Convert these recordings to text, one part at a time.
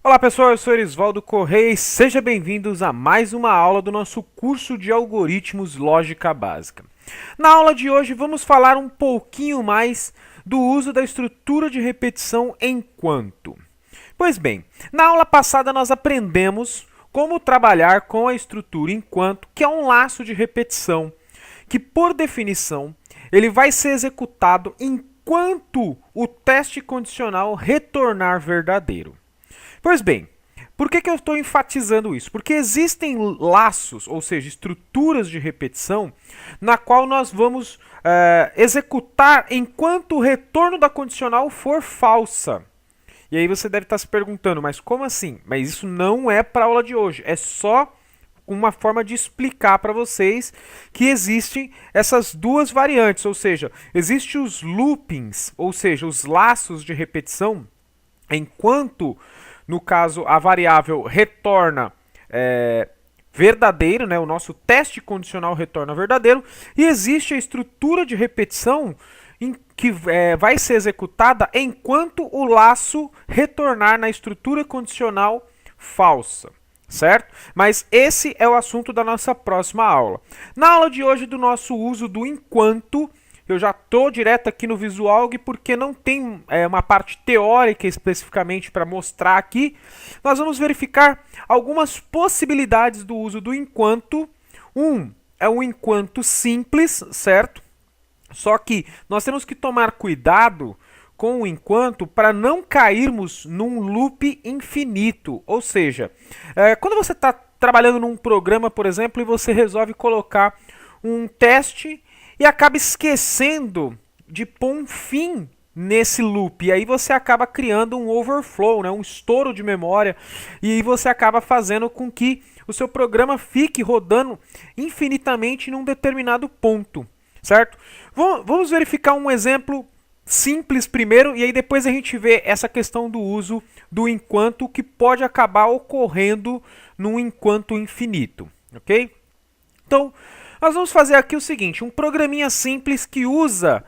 Olá pessoal, eu sou Erisvaldo Correia e sejam bem-vindos a mais uma aula do nosso curso de Algoritmos Lógica Básica. Na aula de hoje vamos falar um pouquinho mais do uso da estrutura de repetição enquanto. Pois bem, na aula passada nós aprendemos como trabalhar com a estrutura enquanto, que é um laço de repetição, que por definição ele vai ser executado enquanto o teste condicional retornar verdadeiro. Pois bem, por que eu estou enfatizando isso? Porque existem laços, ou seja, estruturas de repetição, na qual nós vamos executar enquanto o retorno da condicional for falsa. E aí você deve estar se perguntando, mas como assim? Mas isso não é para a aula de hoje, é só uma forma de explicar para vocês que existem essas duas variantes, ou seja, existem os loopings, ou seja, os laços de repetição, enquanto, no caso, a variável retorna verdadeiro, né? O nosso teste condicional retorna verdadeiro, e existe a estrutura de repetição que vai ser executada enquanto o laço retornar na estrutura condicional falsa, certo? Mas esse é o assunto da nossa próxima aula. Na aula de hoje do nosso uso do enquanto, eu já estou direto aqui no VisualG porque não tem uma parte teórica especificamente para mostrar aqui. Nós vamos verificar algumas possibilidades do uso do enquanto. É um enquanto simples, certo? Só que nós temos que tomar cuidado com o enquanto para não cairmos num loop infinito. Ou seja, quando você está trabalhando num programa, por exemplo, e você resolve colocar um teste e acaba esquecendo de pôr um fim nesse loop. E aí você acaba criando um overflow, né? Um estouro de memória. E aí você acaba fazendo com que o seu programa fique rodando infinitamente num determinado ponto. Certo? Vamos verificar um exemplo simples primeiro, e aí depois a gente vê essa questão do uso do enquanto que pode acabar ocorrendo num enquanto infinito. Ok? Então, nós vamos fazer aqui o seguinte, um programinha simples que usa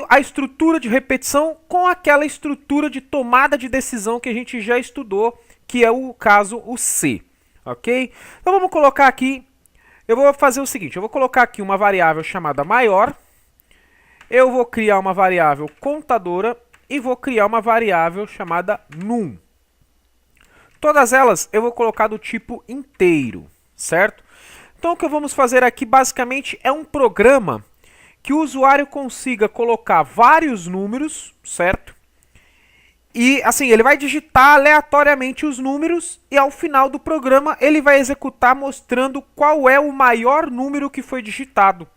a estrutura de repetição com aquela estrutura de tomada de decisão que a gente já estudou, que é o caso o C. Ok? Então vamos colocar aqui. Eu vou fazer o seguinte, eu vou colocar aqui uma variável chamada maior, eu vou criar uma variável contadora e vou criar uma variável chamada num. Todas elas eu vou colocar do tipo inteiro, certo? Então o que vamos fazer aqui basicamente é um programa que o usuário consiga colocar vários números, certo? E assim, ele vai digitar aleatoriamente os números e ao final do programa ele vai executar mostrando qual é o maior número que foi digitado.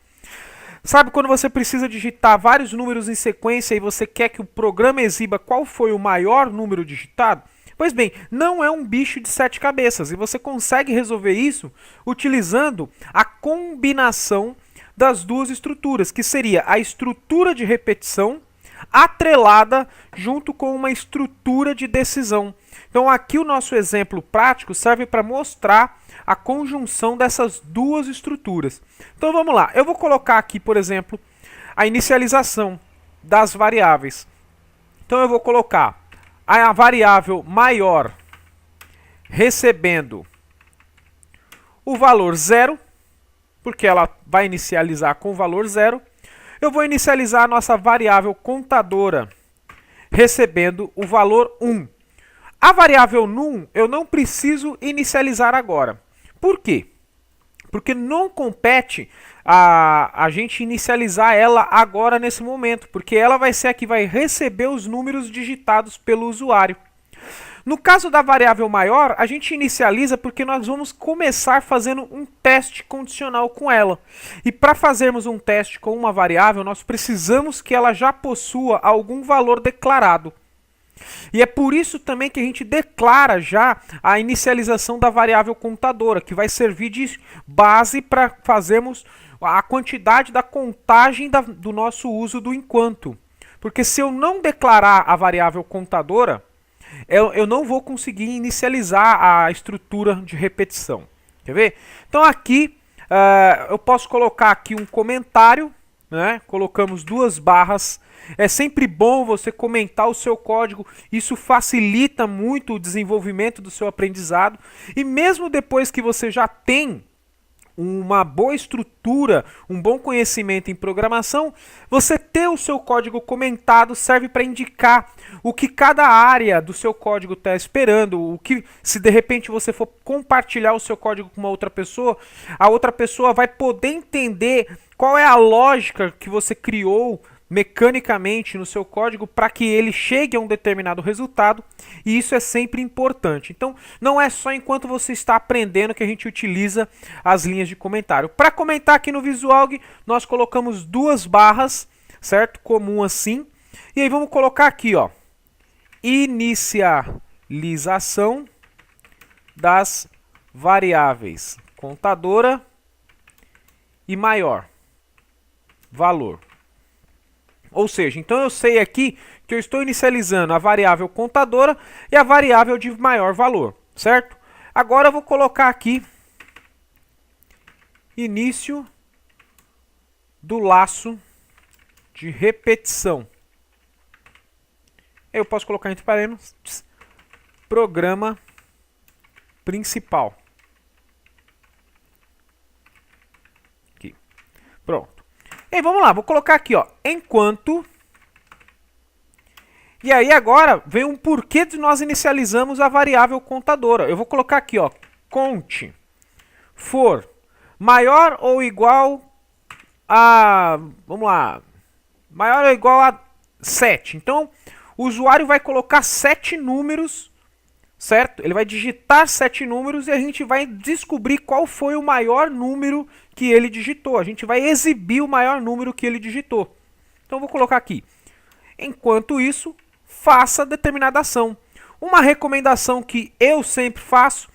Sabe quando você precisa digitar vários números em sequência e você quer que o programa exiba qual foi o maior número digitado? Pois bem, não é um bicho de 7 cabeças e você consegue resolver isso utilizando a combinação das duas estruturas, que seria a estrutura de repetição atrelada junto com uma estrutura de decisão. Então aqui o nosso exemplo prático serve para mostrar a conjunção dessas duas estruturas. Então vamos lá, eu vou colocar aqui, por exemplo, a inicialização das variáveis. Então eu vou colocar a variável maior recebendo o valor 0, porque ela vai inicializar com o valor 0. Eu vou inicializar a nossa variável contadora recebendo o valor 1. A variável num eu não preciso inicializar agora. Por quê? Porque não compete a gente inicializar ela agora nesse momento, porque ela vai ser a que vai receber os números digitados pelo usuário. No caso da variável maior, a gente inicializa porque nós vamos começar fazendo um teste condicional com ela. E para fazermos um teste com uma variável, nós precisamos que ela já possua algum valor declarado. E é por isso também que a gente declara já a inicialização da variável contadora, que vai servir de base para fazermos a quantidade da contagem do nosso uso do enquanto. Porque se eu não declarar a variável contadora, eu não vou conseguir inicializar a estrutura de repetição. Quer ver? Então aqui eu posso colocar aqui um comentário né? Colocamos duas barras. É sempre bom você comentar o seu código, isso facilita muito o desenvolvimento do seu aprendizado. E mesmo depois que você já tem uma boa estrutura, um bom conhecimento em programação, você ter o seu código comentado serve para indicar o que cada área do seu código está esperando, o que, se de repente você for compartilhar o seu código com uma outra pessoa, a outra pessoa vai poder entender qual é a lógica que você criou mecanicamente no seu código para que ele chegue a um determinado resultado, e isso é sempre importante. Então, não é só enquanto você está aprendendo que a gente utiliza as linhas de comentário. Para comentar aqui no Visualg, nós colocamos duas barras, certo? Comum assim. E aí vamos colocar aqui, ó, inicialização das variáveis contadora e maior valor. Ou seja, então eu sei aqui que eu estou inicializando a variável contadora e a variável de maior valor, certo? Agora eu vou colocar aqui início do laço de repetição. Eu posso colocar entre parênteses programa principal. Aqui. Pronto. E aí, vamos lá, vou colocar aqui, ó, enquanto. E aí agora vem um porquê de nós inicializamos a variável contadora. Eu vou colocar aqui, ó, cont for maior ou igual a, vamos lá, maior ou igual a 7. Então, o usuário vai colocar 7 números, certo? Ele vai digitar 7 números e a gente vai descobrir qual foi o maior número que ele digitou. A gente vai exibir o maior número que ele digitou. Então, eu vou colocar aqui. Enquanto isso, faça determinada ação. Uma recomendação que eu sempre faço,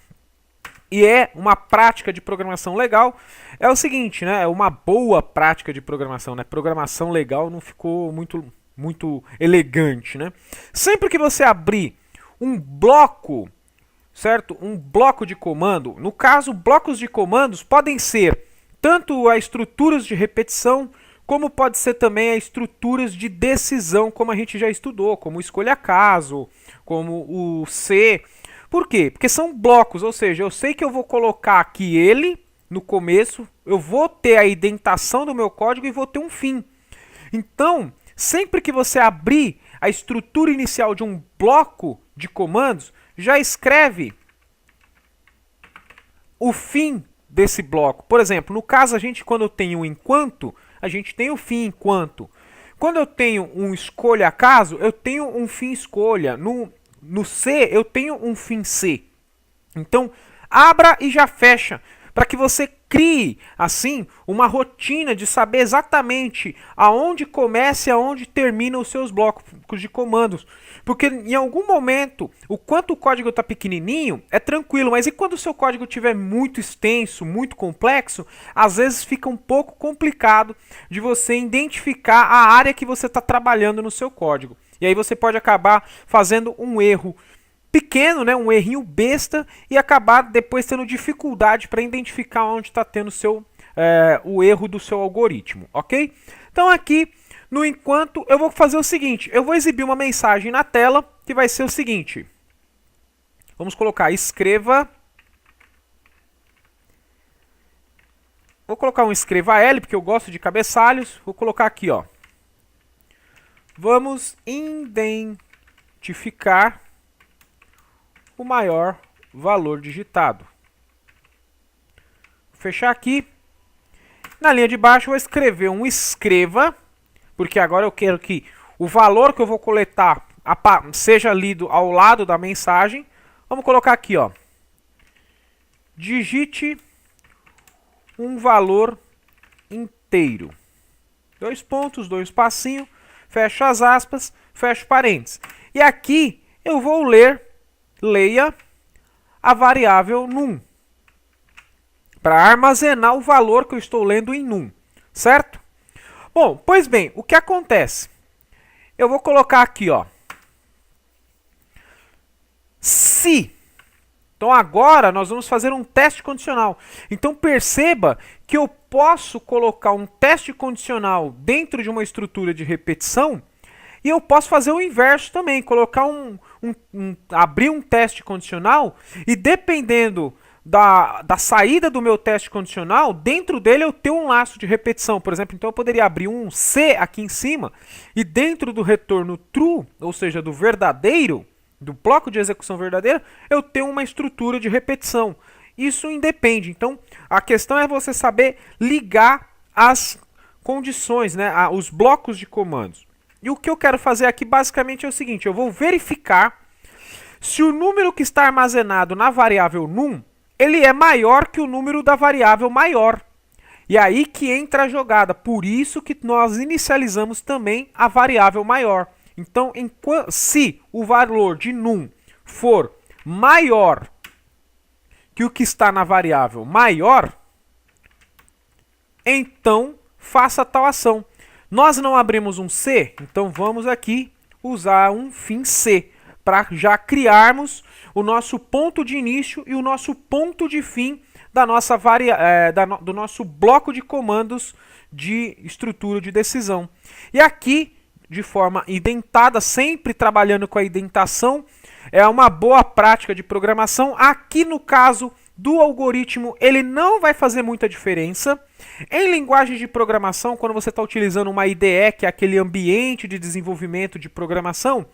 e é uma prática de programação legal, é o seguinte, né? É uma boa prática de programação, né? Programação legal não ficou muito elegante, né? Sempre que você abrir um bloco, certo? Um bloco de comando, no caso, blocos de comandos podem ser tanto as estruturas de repetição, como pode ser também as estruturas de decisão, como a gente já estudou, como o escolha caso, como o C. Por quê? Porque são blocos, ou seja, eu sei que eu vou colocar aqui ele no começo, eu vou ter a indentação do meu código e vou ter um fim. Então, sempre que você abrir a estrutura inicial de um bloco de comandos, já escreve o fim desse bloco. Por exemplo, no caso, quando eu tenho um enquanto, a gente tem o fim enquanto. Quando eu tenho um escolha caso, eu tenho um fim escolha. No C, eu tenho um fim C. Então, abra e já fecha, para que você crie, assim, uma rotina de saber exatamente aonde começa e aonde termina os seus blocos de comandos. Porque em algum momento, o quanto o código está pequenininho, é tranquilo, mas e quando o seu código estiver muito extenso, muito complexo, às vezes fica um pouco complicado de você identificar a área que você está trabalhando no seu código. E aí você pode acabar fazendo um erro pequeno, né, um errinho besta, e acabar depois tendo dificuldade para identificar onde está tendo o erro do seu algoritmo, ok? Então aqui, no enquanto, eu vou fazer o seguinte, eu vou exibir uma mensagem na tela, que vai ser o seguinte, vamos colocar escreva, vou colocar um escreva L, porque eu gosto de cabeçalhos, vou colocar aqui, ó, vamos identificar o maior valor digitado. Vou fechar aqui. Na linha de baixo eu vou escrever um escreva, porque agora eu quero que o valor que eu vou coletar seja lido ao lado da mensagem. Vamos colocar aqui, ó. Digite um valor inteiro. 2 pontos, 2 espacinhos, fecho as aspas, fecho parênteses. E aqui eu vou leia a variável num, para armazenar o valor que eu estou lendo em num, certo? Bom, pois bem, o que acontece? Eu vou colocar aqui, ó, se. Então agora nós vamos fazer um teste condicional. Então perceba que eu posso colocar um teste condicional dentro de uma estrutura de repetição e eu posso fazer o inverso também, colocar abrir um teste condicional e dependendo da saída do meu teste condicional, dentro dele eu tenho um laço de repetição. Por exemplo, então eu poderia abrir um C aqui em cima e dentro do retorno true, ou seja, do verdadeiro, do bloco de execução verdadeira, eu tenho uma estrutura de repetição. Isso independe. Então, a questão é você saber ligar as condições, né, os blocos de comandos. E o que eu quero fazer aqui basicamente é o seguinte, eu vou verificar se o número que está armazenado na variável num, ele é maior que o número da variável maior. E aí que entra a jogada, por isso que nós inicializamos também a variável maior. Então, se o valor de num for maior que o que está na variável maior, então faça tal ação. Nós não abrimos um C, então vamos aqui usar um fim C, para já criarmos o nosso ponto de início e o nosso ponto de fim da nossa do nosso bloco de comandos de estrutura de decisão. E aqui, de forma identada, sempre trabalhando com a indentação, é uma boa prática de programação. Aqui no caso do algoritmo, ele não vai fazer muita diferença. Em linguagens de programação, quando você está utilizando uma IDE, que é aquele ambiente de desenvolvimento de programação,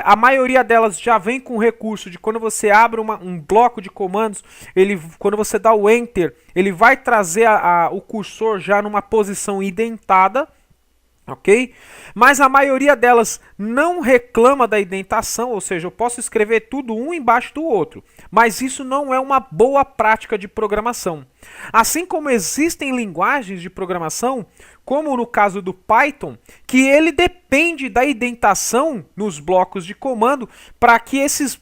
a maioria delas já vem com o recurso de quando você abre um bloco de comandos, quando você dá o Enter, ele vai trazer o cursor já numa posição indentada, ok? Mas a maioria delas não reclama da indentação, ou seja, eu posso escrever tudo um embaixo do outro, mas isso não é uma boa prática de programação. Assim como existem linguagens de programação, como no caso do Python, que ele depende da indentação nos blocos de comando para que esses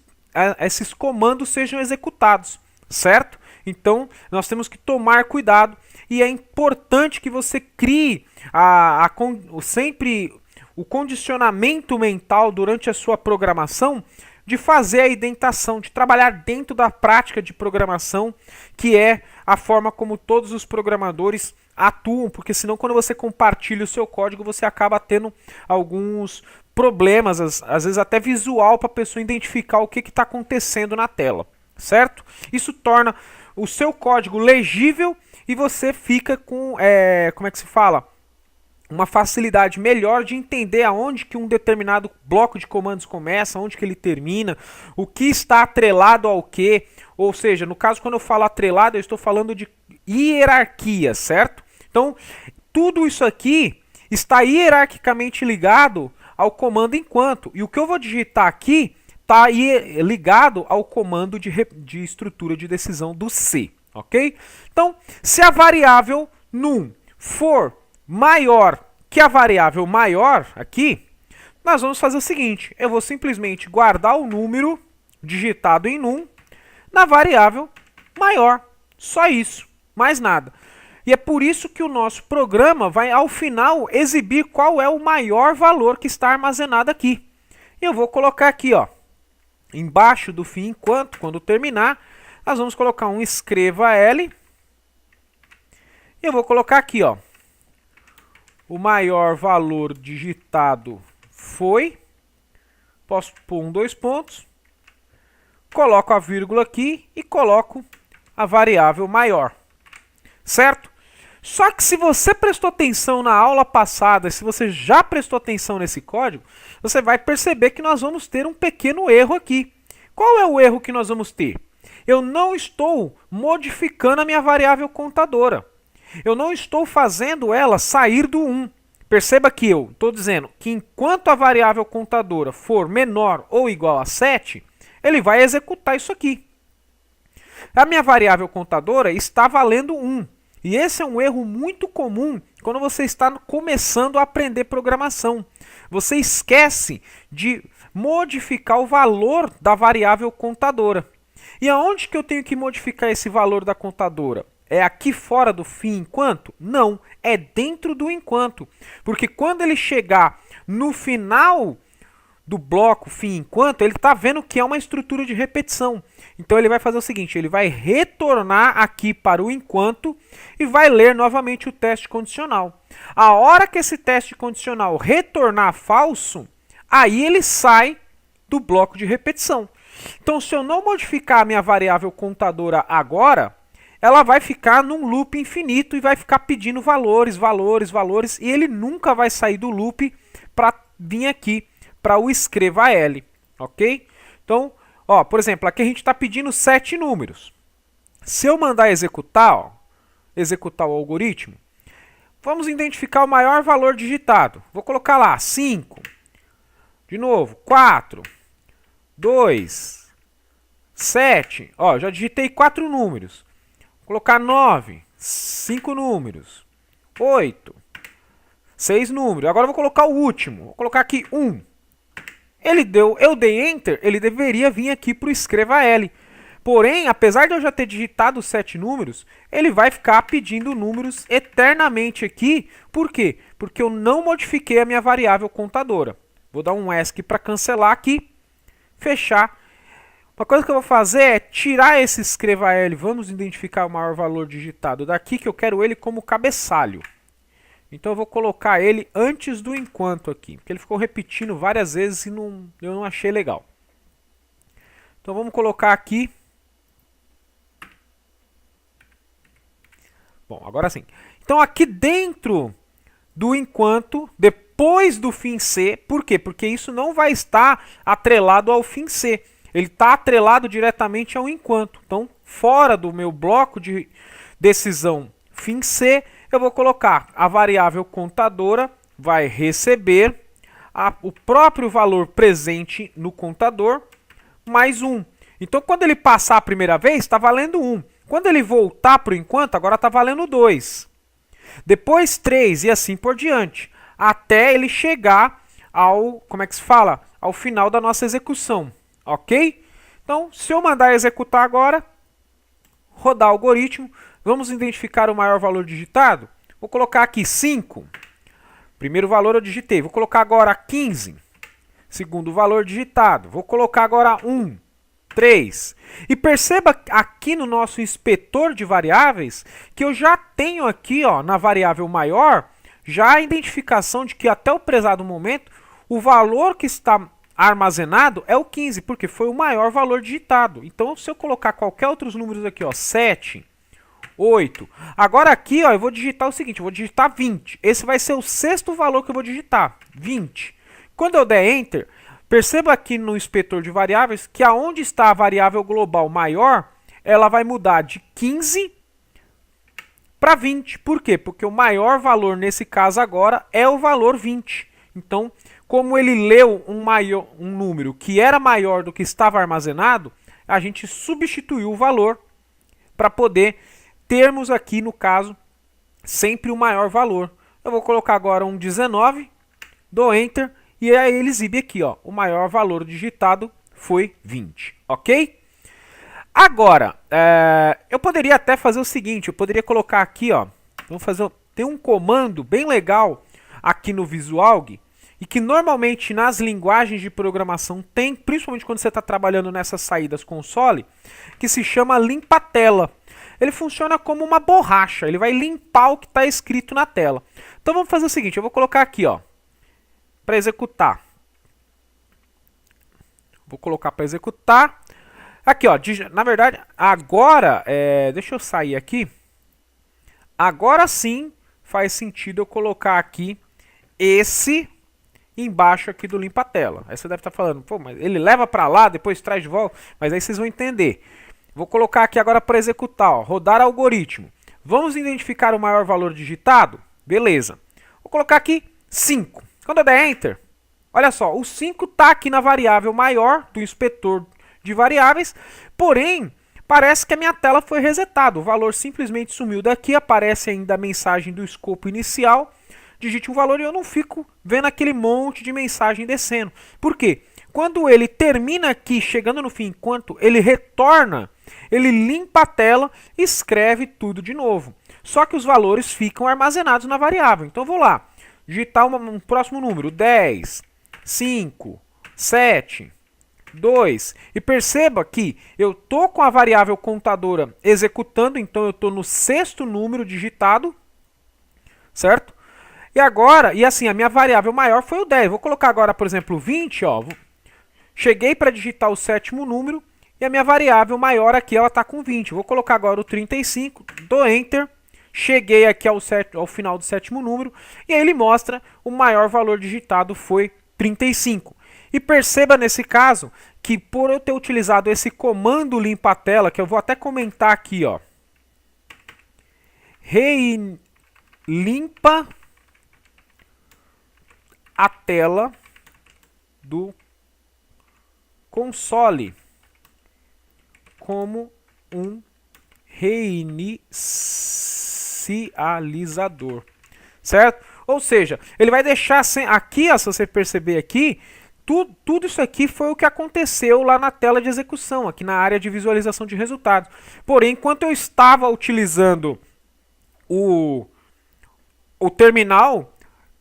comandos sejam executados, certo? Então, nós temos que tomar cuidado e é importante que você crie sempre o condicionamento mental durante a sua programação de fazer a indentação, de trabalhar dentro da prática de programação, que é a forma como todos os programadores atuam, porque senão quando você compartilha o seu código, você acaba tendo alguns problemas, às vezes até visual, para a pessoa identificar o que está acontecendo na tela, certo? Isso torna o seu código legível e você fica com, como é que se fala? Uma facilidade melhor de entender aonde que um determinado bloco de comandos começa, onde que ele termina, o que está atrelado ao que, ou seja, no caso quando eu falo atrelado, eu estou falando de hierarquia, certo? Então, tudo isso aqui está hierarquicamente ligado ao comando enquanto, e o que eu vou digitar aqui está ligado ao comando de estrutura de decisão do C, ok? Então, se a variável num for maior que a variável maior aqui, nós vamos fazer o seguinte, eu vou simplesmente guardar o número digitado em num na variável maior, só isso, mais nada. E é por isso que o nosso programa vai ao final exibir qual é o maior valor que está armazenado aqui. E eu vou colocar aqui, ó, embaixo do fim enquanto, quando terminar, nós vamos colocar um escreva L. E eu vou colocar aqui, ó, o maior valor digitado foi, posso pôr dois pontos, coloco a vírgula aqui e coloco a variável maior, certo? Só que se você prestou atenção na aula passada, se você já prestou atenção nesse código, você vai perceber que nós vamos ter um pequeno erro aqui. Qual é o erro que nós vamos ter? Eu não estou modificando a minha variável contadora. Eu não estou fazendo ela sair do 1. Perceba que eu estou dizendo que enquanto a variável contadora for menor ou igual a 7, ele vai executar isso aqui. A minha variável contadora está valendo 1. E esse é um erro muito comum quando você está começando a aprender programação. Você esquece de modificar o valor da variável contadora. E aonde que eu tenho que modificar esse valor da contadora? É aqui fora do fim enquanto? Não, é dentro do enquanto. Porque quando ele chegar no final do bloco fim enquanto, ele está vendo que é uma estrutura de repetição. Então ele vai fazer o seguinte, ele vai retornar aqui para o enquanto e vai ler novamente o teste condicional. A hora que esse teste condicional retornar falso, aí ele sai do bloco de repetição. Então se eu não modificar a minha variável contadora agora, ela vai ficar num loop infinito e vai ficar pedindo valores, valores, valores, e ele nunca vai sair do loop para vir aqui para o escreva L, ok? Então, ó, por exemplo, aqui a gente está pedindo 7 números. Se eu mandar executar, ó, executar o algoritmo, vamos identificar o maior valor digitado. Vou colocar lá 5, de novo, 4, 2, 7, ó, já digitei 4 números. Vou colocar 9, 5 números, 8, 6 números. Agora eu vou colocar o último, vou colocar aqui 1. Eu dei Enter, ele deveria vir aqui para o escreva L. Porém, apesar de eu já ter digitado 7 números, ele vai ficar pedindo números eternamente aqui. Por quê? Porque eu não modifiquei a minha variável contadora. Vou dar um ESC para cancelar aqui, fechar. Uma coisa que eu vou fazer é tirar esse escreva L. Vamos identificar o maior valor digitado daqui, que eu quero ele como cabeçalho. Então eu vou colocar ele antes do enquanto aqui, porque ele ficou repetindo várias vezes e eu não achei legal. Então vamos colocar aqui. Bom, agora sim. Então aqui dentro do enquanto, depois do fim C, por quê? Porque isso não vai estar atrelado ao fim C. Ele está atrelado diretamente ao enquanto. Então, fora do meu bloco de decisão fim C, eu vou colocar a variável contadora, vai receber o próprio valor presente no contador, mais 1. Então, quando ele passar a primeira vez, está valendo 1. Quando ele voltar para o enquanto, agora está valendo 2. Depois 3 e assim por diante, até ele chegar ao, como é que se fala? Ao final da nossa execução, ok? Então, se eu mandar executar agora, rodar o algoritmo, vamos identificar o maior valor digitado? Vou colocar aqui 5. Primeiro valor eu digitei. Vou colocar agora 15. Segundo valor digitado. Vou colocar agora 1. 3. E perceba aqui no nosso inspetor de variáveis que eu já tenho aqui, ó, na variável maior, já a identificação de que até o prezado momento o valor que está armazenado é o 15, porque foi o maior valor digitado. Então, se eu colocar qualquer outros números aqui, ó, 7, 8. Agora aqui, ó, eu vou digitar o seguinte, eu vou digitar 20. Esse vai ser o sexto valor que eu vou digitar, 20. Quando eu der Enter, perceba aqui no inspetor de variáveis que aonde está a variável global maior, ela vai mudar de 15 para 20. Por quê? Porque o maior valor nesse caso agora é o valor 20. Então, como ele leu um número que era maior do que estava armazenado, a gente substituiu o valor para poder termos aqui, no caso, sempre o maior valor. Eu vou colocar agora um 19, dou Enter, e aí ele exibe aqui, ó, o maior valor digitado foi 20, ok? Agora, eu poderia até fazer o seguinte, eu poderia colocar aqui, ó, tem um comando bem legal aqui no Visualg, e que normalmente nas linguagens de programação tem, principalmente quando você está trabalhando nessas saídas console, que se chama limpa-tela. Ele funciona como uma borracha, ele vai limpar o que está escrito na tela. Então vamos fazer o seguinte, eu vou colocar aqui, ó, para executar. Vou colocar para executar. Aqui, ó, na verdade, agora, deixa eu sair aqui. Agora sim faz sentido eu colocar aqui esse embaixo aqui do limpa-tela. Aí você deve estar falando, pô, mas ele leva para lá, depois traz de volta, mas aí vocês vão entender. Vou colocar aqui agora para executar, ó, rodar algoritmo. Vamos identificar o maior valor digitado? Beleza. Vou colocar aqui 5. Quando eu der Enter, olha só, o 5 está aqui na variável maior do inspetor de variáveis, porém, parece que a minha tela foi resetada. O valor simplesmente sumiu daqui, aparece ainda a mensagem do escopo inicial, digite um valor e eu não fico vendo aquele monte de mensagem descendo. Por quê? Quando ele termina aqui, chegando no fim, enquanto ele retorna, ele limpa a tela e escreve tudo de novo. Só que os valores ficam armazenados na variável. Então eu vou lá, digitar um próximo número, 10, 5, 7, 2. E perceba que eu estou com a variável contadora executando, então eu estou no sexto número digitado, certo? E agora, e assim, a minha variável maior foi o 10. Vou colocar agora, por exemplo, o 20, ó. Cheguei para digitar o sétimo número e a minha variável maior aqui, ela está com 20. Vou colocar agora o 35, dou Enter. Cheguei aqui ao final do sétimo número e aí ele mostra o maior valor digitado foi 35. E perceba nesse caso que por eu ter utilizado esse comando limpa a tela, que eu vou até comentar aqui, ó. Limpa a tela do console como um reinicializador, certo? Ou seja, ele vai deixar aqui, ó, se você perceber aqui, tudo isso aqui foi o que aconteceu lá na tela de execução, aqui na área de visualização de resultados. Porém, enquanto eu estava utilizando o terminal,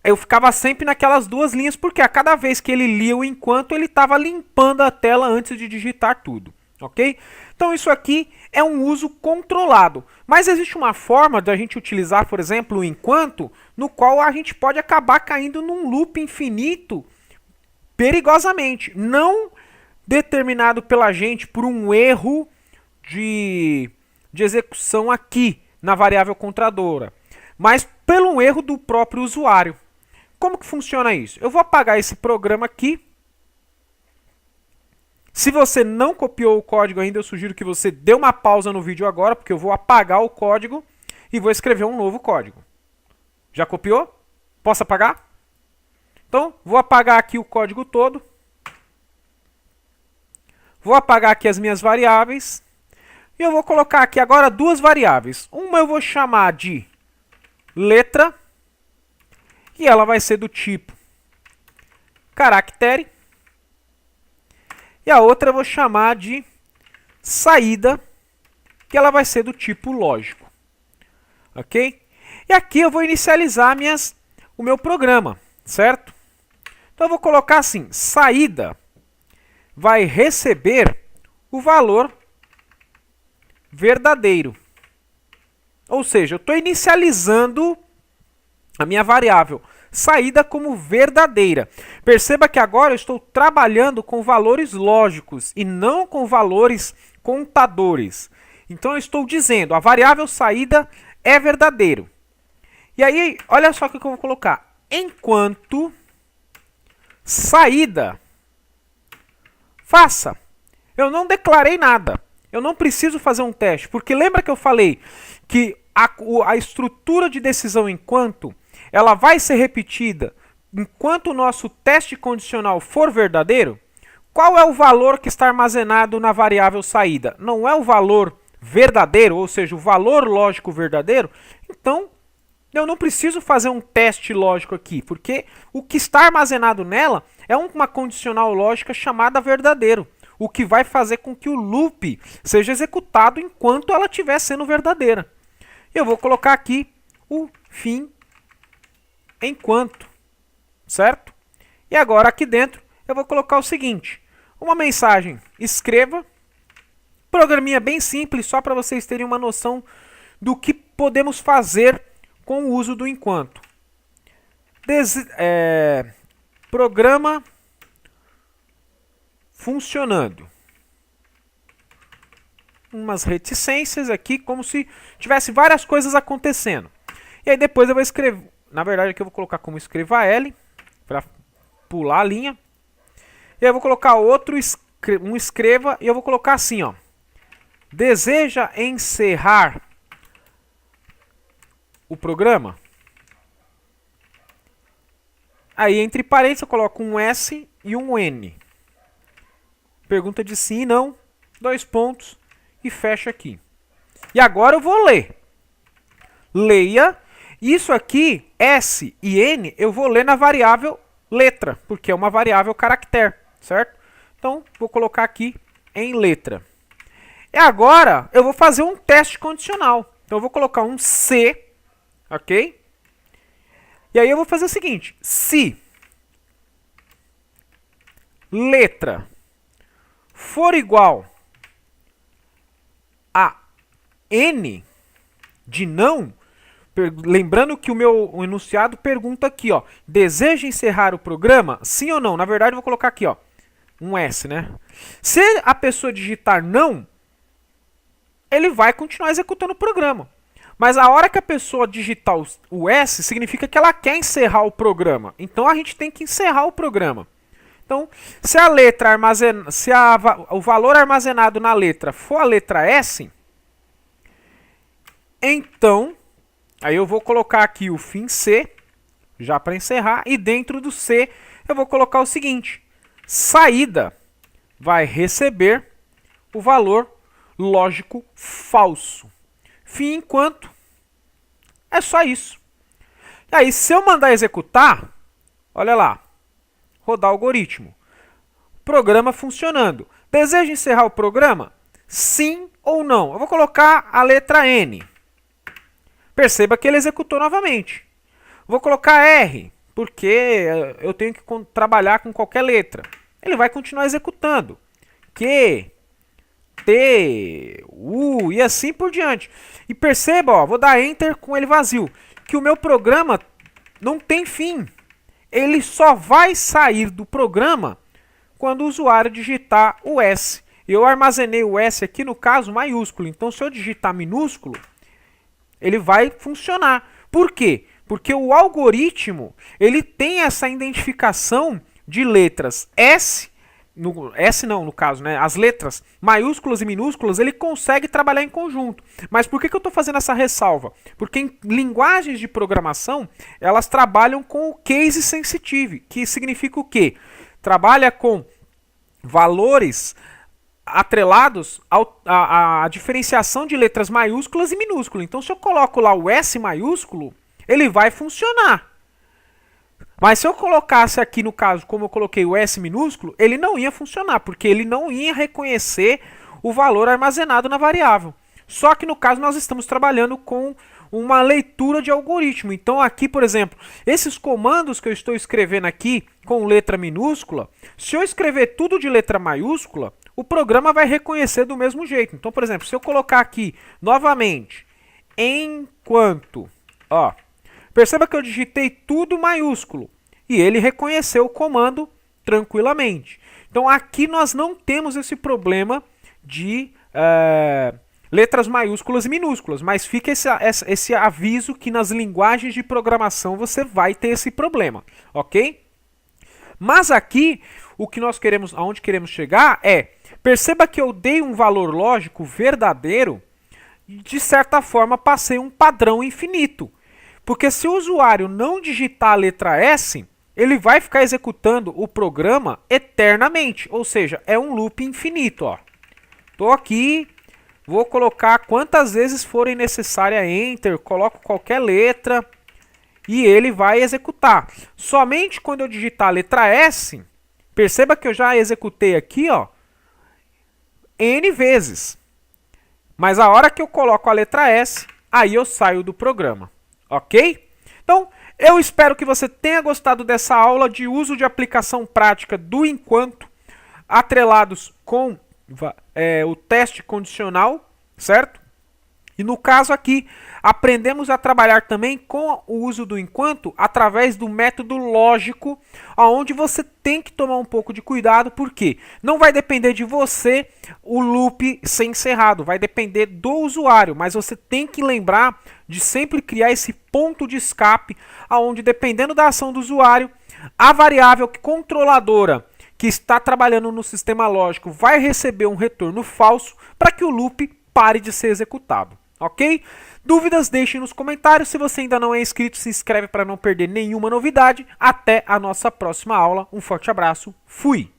eu ficava sempre naquelas duas linhas, porque a cada vez que ele lia o enquanto, ele estava limpando a tela antes de digitar tudo, ok? Então isso aqui é um uso controlado, mas existe uma forma de a gente utilizar, por exemplo, o enquanto, no qual a gente pode acabar caindo num loop infinito perigosamente, não determinado pela gente por um erro de execução aqui na variável contadora, mas pelo erro do próprio usuário. Como que funciona isso? Eu vou apagar esse programa aqui. Se você não copiou o código ainda, eu sugiro que você dê uma pausa no vídeo agora, porque eu vou apagar o código e vou escrever um novo código. Já copiou? Posso apagar? Então, vou apagar aqui o código todo. Vou apagar aqui as minhas variáveis. E eu vou colocar aqui agora duas variáveis. Uma eu vou chamar de letra. E ela vai ser do tipo caractere. E a outra eu vou chamar de saída, que ela vai ser do tipo lógico. Ok? E aqui eu vou inicializar o meu programa, certo? Então eu vou colocar assim, saída vai receber o valor verdadeiro. Ou seja, eu estou inicializando a minha variável saída como verdadeira. Perceba que agora eu estou trabalhando com valores lógicos e não com valores contadores. Então eu estou dizendo, a variável saída é verdadeiro. E aí, olha só o que eu vou colocar. Enquanto saída, faça. Eu não declarei nada. Eu não preciso fazer um teste, porque lembra que eu falei que a estrutura de decisão enquanto ela vai ser repetida enquanto o nosso teste condicional for verdadeiro? Qual é o valor que está armazenado na variável saída? Não é o valor verdadeiro, ou seja, o valor lógico verdadeiro? Então, eu não preciso fazer um teste lógico aqui, porque o que está armazenado nela é uma condicional lógica chamada verdadeiro, o que vai fazer com que o loop seja executado enquanto ela estiver sendo verdadeira. Eu vou colocar aqui o fim enquanto, certo? E agora aqui dentro eu vou colocar o seguinte, uma mensagem escreva, programinha bem simples, só para vocês terem uma noção do que podemos fazer com o uso do enquanto. Programa funcionando. Umas reticências aqui, como se tivesse várias coisas acontecendo. E aí depois eu vou escrever, na verdade aqui eu vou colocar como escreva L, para pular a linha. E aí eu vou colocar um escreva, e eu vou colocar assim, ó. Deseja encerrar o programa? Aí entre parênteses eu coloco um S e um N. Pergunta de sim e não, 2 pontos, e fecha aqui. E agora eu vou ler. Leia. Isso aqui, S e N, eu vou ler na variável letra, porque é uma variável caractere, certo? Então, vou colocar aqui em letra. E agora, eu vou fazer um teste condicional. Então, eu vou colocar um C, ok? E aí eu vou fazer o seguinte, se letra for igual a N de não, lembrando que o meu enunciado pergunta aqui, ó, deseja encerrar o programa? Sim ou não? Na verdade, eu vou colocar aqui, ó, um S, né? Se a pessoa digitar não, ele vai continuar executando o programa. Mas a hora que a pessoa digitar o S, significa que ela quer encerrar o programa. Então a gente tem que encerrar o programa. Então, se a letra o valor armazenado na letra for a letra S, então, aí eu vou colocar aqui o fim C, já para encerrar, e dentro do C eu vou colocar o seguinte: saída vai receber o valor lógico falso. Fim enquanto. É só isso. E aí, se eu mandar executar, olha lá, rodar o algoritmo. Programa funcionando. Deseja encerrar o programa? Sim ou não? Eu vou colocar a letra N. Perceba que ele executou novamente. Vou colocar R, porque eu tenho que trabalhar com qualquer letra. Ele vai continuar executando. Q, T, U e assim por diante. E perceba, ó, vou dar Enter com ele vazio, que o meu programa não tem fim. Ele só vai sair do programa quando o usuário digitar o S. Eu armazenei o S aqui no caso maiúsculo, então se eu digitar minúsculo, ele vai funcionar. Por quê? Porque o algoritmo ele tem essa identificação de letras S, no caso, né? As letras maiúsculas e minúsculas, ele consegue trabalhar em conjunto. Mas por que eu estou fazendo essa ressalva? Porque em linguagens de programação, elas trabalham com o case sensitive, que significa o quê? Trabalha com valores atrelados à diferenciação de letras maiúsculas e minúsculas. Então, se eu coloco lá o S maiúsculo, ele vai funcionar. Mas se eu colocasse aqui, no caso, como eu coloquei o S minúsculo, ele não ia funcionar, porque ele não ia reconhecer o valor armazenado na variável. Só que no caso nós estamos trabalhando com uma leitura de algoritmo. Então aqui, por exemplo, esses comandos que eu estou escrevendo aqui com letra minúscula, se eu escrever tudo de letra maiúscula, o programa vai reconhecer do mesmo jeito. Então, por exemplo, se eu colocar aqui novamente, enquanto, ó, perceba que eu digitei tudo maiúsculo e ele reconheceu o comando tranquilamente. Então aqui nós não temos esse problema de letras maiúsculas e minúsculas, mas fica esse aviso que nas linguagens de programação você vai ter esse problema, ok? Mas aqui, o que nós queremos, aonde queremos chegar é, perceba que eu dei um valor lógico verdadeiro e de certa forma passei um padrão infinito. Porque se o usuário não digitar a letra S, ele vai ficar executando o programa eternamente, ou seja, é um loop infinito, ó. Tô aqui, vou colocar quantas vezes forem necessária Enter, coloco qualquer letra e ele vai executar. Somente quando eu digitar a letra S, perceba que eu já executei aqui, ó, N vezes. Mas a hora que eu coloco a letra S, aí eu saio do programa, ok? Então, eu espero que você tenha gostado dessa aula de uso de aplicação prática do enquanto, atrelados com o teste condicional, certo? E no caso aqui, aprendemos a trabalhar também com o uso do enquanto através do método lógico, onde você tem que tomar um pouco de cuidado, porque não vai depender de você o loop ser encerrado, vai depender do usuário, mas você tem que lembrar de sempre criar esse ponto de escape, onde dependendo da ação do usuário, a variável controladora que está trabalhando no sistema lógico vai receber um retorno falso para que o loop pare de ser executado. Ok? Dúvidas, deixem nos comentários. Se você ainda não é inscrito, se inscreve para não perder nenhuma novidade. Até a nossa próxima aula. Um forte abraço. Fui!